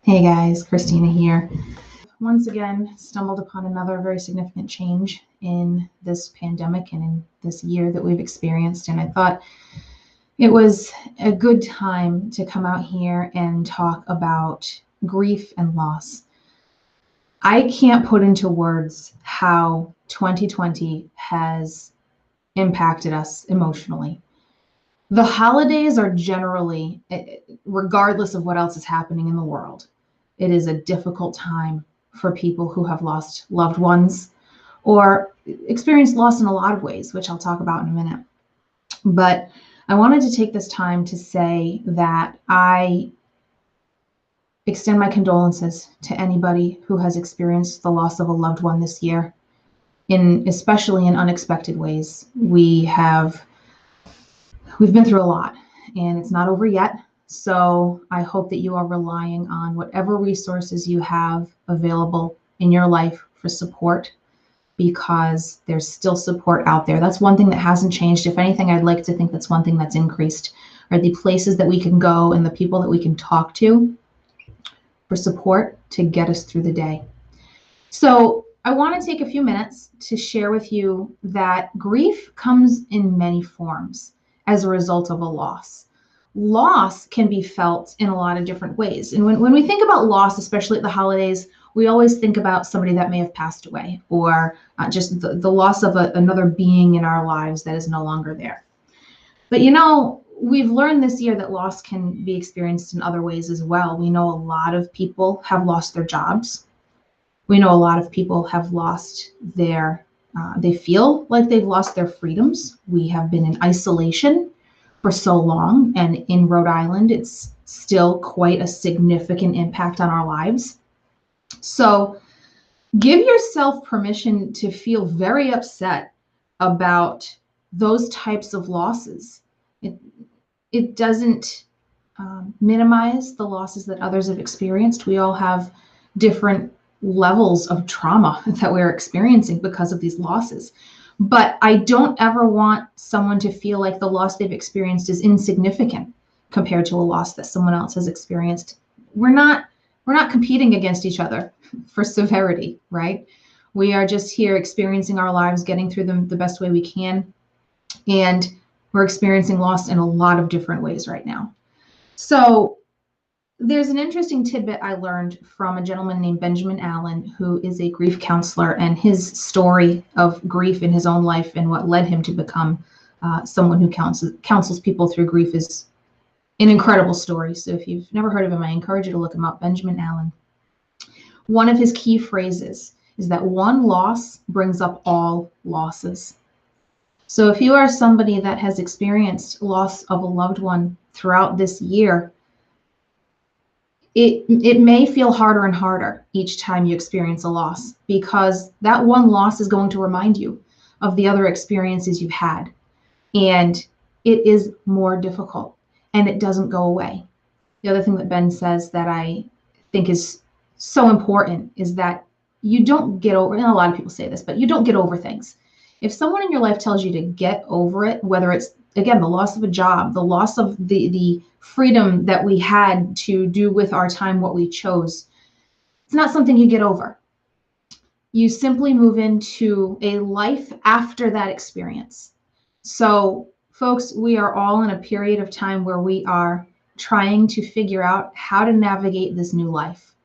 Hey guys, Christina here. Once again, stumbled upon another very significant change in this pandemic and in this year that we've experienced. And I thought it was a good time to come out here and talk about grief and loss. I can't put into words how 2020 has impacted us emotionally. The holidays are generally, regardless of what else is happening in the world, it is a difficult time for people who have lost loved ones or experienced loss in a lot of ways, which I'll talk about in a minute. But I wanted to take this time to say that I extend my condolences to anybody who has experienced the loss of a loved one this year, especially in unexpected ways. We've been through a lot, and it's not over yet. So I hope that you are relying on whatever resources you have available in your life for support, because there's still support out there. That's one thing that hasn't changed. If anything, I'd like to think that's one thing that's increased, are the places that we can go and the people that we can talk to for support to get us through the day. So I want to take a few minutes to share with you that grief comes in many forms as a result of a loss. Loss can be felt in a lot of different ways. And when we think about loss, especially at the holidays, we always think about somebody that may have passed away, or just the loss of another being in our lives that is no longer there. But we've learned this year that loss can be experienced in other ways as well. We know a lot of people have lost their jobs. We know a lot of people have lost they feel like they've lost their freedoms. We have been in isolation for so long, and in Rhode Island, it's still quite a significant impact on our lives. So give yourself permission to feel very upset about those types of losses. It doesn't minimize the losses that others have experienced. We all have different levels of trauma that we're experiencing because of these losses. But I don't ever want someone to feel like the loss they've experienced is insignificant compared to a loss that someone else has experienced. We're not competing against each other for severity, right? We are just here experiencing our lives, getting through them the best way we can. And we're experiencing loss in a lot of different ways right now. So there's an interesting tidbit I learned from a gentleman named Benjamin Allen, who is a grief counselor, and his story of grief in his own life and what led him to become someone who counsels people through grief is an incredible story. So if you've never heard of him, I encourage you to look him up, Benjamin Allen. One of his key phrases is that one loss brings up all losses. So if you are somebody that has experienced loss of a loved one throughout this year, it may feel harder and harder each time you experience a loss, because that one loss is going to remind you of the other experiences you've had. And it is more difficult, and it doesn't go away. The other thing that Ben says that I think is so important is that you don't get over, and a lot of people say this, but you don't get over things. If someone in your life tells you to get over it, whether it's, again, the loss of a job, the loss of the freedom that we had to do with our time what we chose, it's not something you get over. You simply move into a life after that experience. So, folks, we are all in a period of time where we are trying to figure out how to navigate this new life.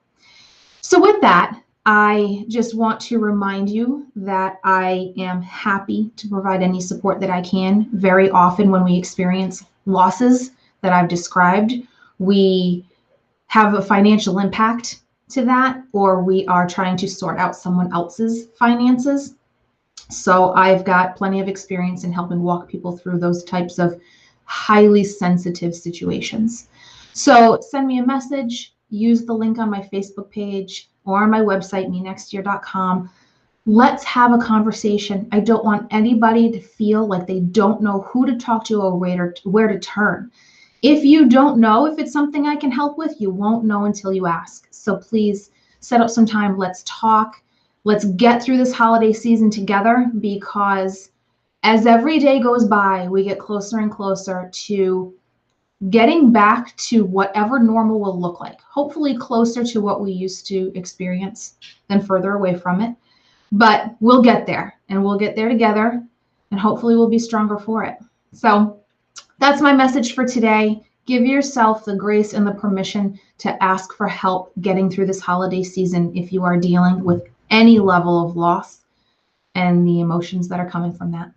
So with that, I just want to remind you that I am happy to provide any support that I can. Very often when we experience losses that I've described, we have a financial impact to that, or we are trying to sort out someone else's finances. So I've got plenty of experience in helping walk people through those types of highly sensitive situations. So send me a message, use the link on my Facebook page or on my website, menextyear.com. Let's have a conversation. I don't want anybody to feel like they don't know who to talk to or where to turn. If you don't know if it's something I can help with, you won't know until you ask. So please set up some time. Let's talk. Let's get through this holiday season together, because as every day goes by, we get closer and closer to getting back to whatever normal will look like, hopefully closer to what we used to experience than further away from it. But we'll get there, and we'll get there together, and hopefully we'll be stronger for it. So that's my message for today. Give yourself the grace and the permission to ask for help getting through this holiday season if you are dealing with any level of loss and the emotions that are coming from that.